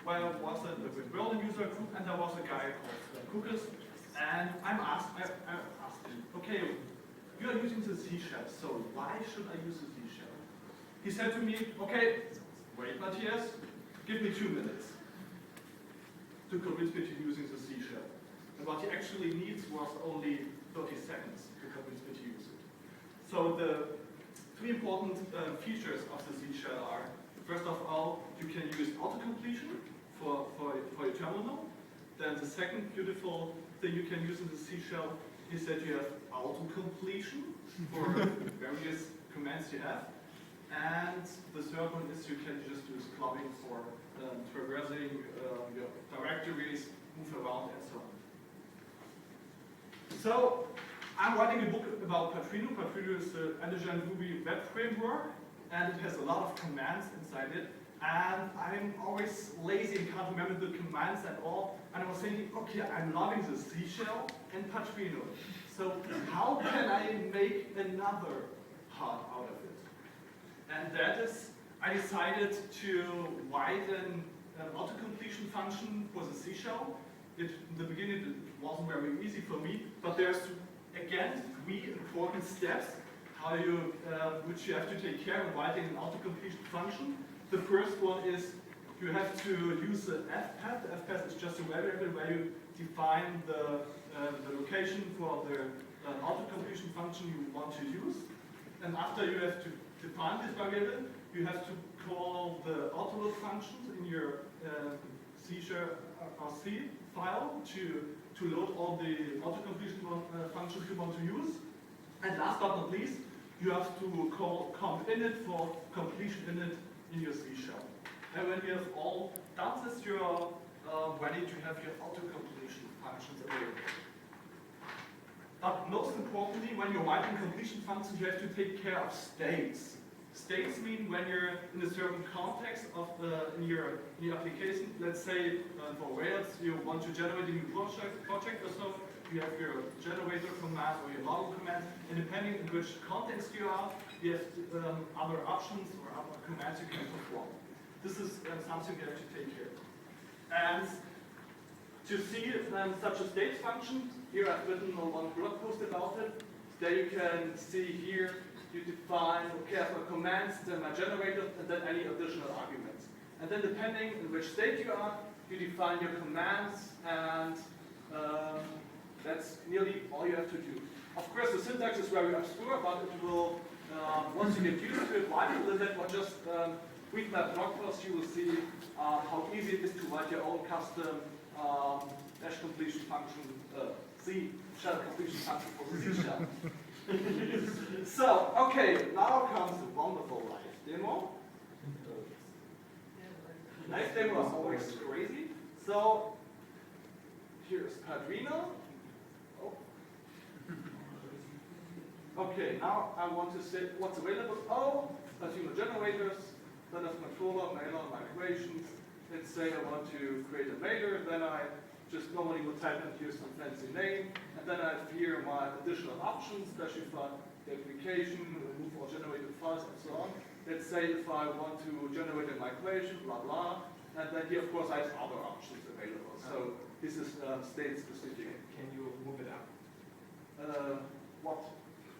where I was a Berlin user group, and there was a guy called Kukis, and I asked him, okay, you are using the C shell, so why should I use the C shell? He said to me, okay, wait, Matthias, give me 2 minutes to convince me to using the C shell. And what he actually needs was only 30 seconds to convince me to use it. So the 3 important features of the C shell are, first of all, you can use auto-completion for your terminal. Then the second beautiful thing you can use in the C shell is that you have auto-completion for various commands you have. And the third one is you can just use clubbing for traversing your directories, move around, and so on. So I'm writing a book about Patrino. Patrino is the Androgen Ruby web framework, and it has a lot of commands inside it. And I'm always lazy and can't remember the commands at all. And I was thinking, okay, I'm loving the C shell and Patrino. So how can I make another part out of it? And that is, I decided to widen an auto-completion function for the C shell. In the beginning, it wasn't very easy for me, but there's, again, 3 important steps which you have to take care of writing an auto-completion function. The first one is you have to use the fpath. The fpath is just a variable where you define the location for the auto-completion function you want to use. And after you have to define this variable, you have to call the autoload functions in your C# or C file to load all the auto-completion functions you want to use. And last but not least, you have to call comp init for completion init in your C shell. And when you have all done this, you're ready to have your auto-completion functions available. But most importantly, when you're writing completion functions, you have to take care of states. States mean when you're in a certain context of in your application. Let's say for Rails, you want to generate a new project or so. You have your generator command or your model command, and depending on which context you are, you have other options or other commands you can perform. This is something you have to take care of. And to see such a state function, here I've written one blog post about it. There you can see here, you define, okay, I have commands, then my generator, and then any additional arguments. And then depending on which state you are, you define your commands, and that's nearly all you have to do. Of course, the syntax is very obscure, but it will, once you get used to it, write a little bit, or just read my blog post, you will see how easy it is to write your own custom dash completion function, C shell completion function for the C shell. So, okay, now comes the wonderful live demo. Live demo is always crazy. So, here's Padrino. Oh. Okay, now I want to say what's available. Oh, Padrino generators, then I have controller, mailer, migrations. Let's say I want to create a mailer, then I just normally would type in here some fancy name, and then I have here my additional options, specify the application, remove all generated files, and so on. Let's say if I want to generate a migration, blah blah, and then here of course I have other options available. So this is state specific. Can you move it up? What?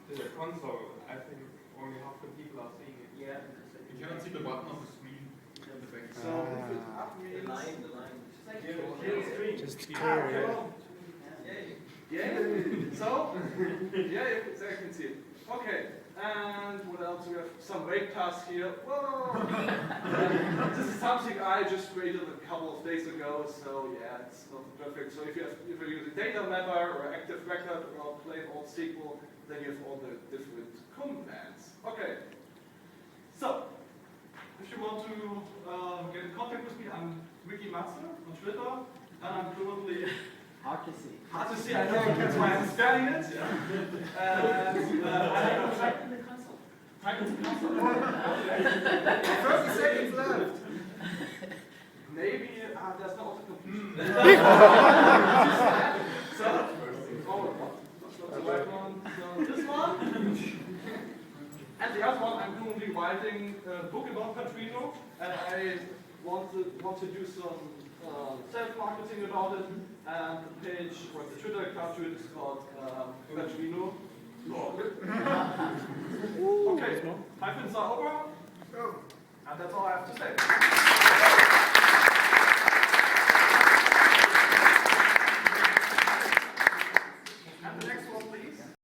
The console. I think only half the people are seeing it. Yeah. You cannot see the button on the screen at the back. So if it up means The line. Just clear it. Yeah. So yeah, exactly. I can see it. Okay. And what else? We have some wake tasks here. Whoa! This is something I just created a couple of days ago, so yeah, it's not perfect. So if you're using data mapper or active record or plain old SQL, then you have all the different commands. Okay. So if you want to get in contact with me, I'm Ricky Matze on Twitter, and I'm currently Hard to see. hard to see. I know that's why I'm spelling it. And I Type in the console. Type in the console. 30 seconds left. Maybe there's no auto-completion. So, what's the right one? So this one. And the other one, I'm currently writing a book about Patrino, and I want to do some self-marketing about it, and the page or the Twitter account to it is called Petrino. Okay, 5 minutes are over, and that's all I have to say.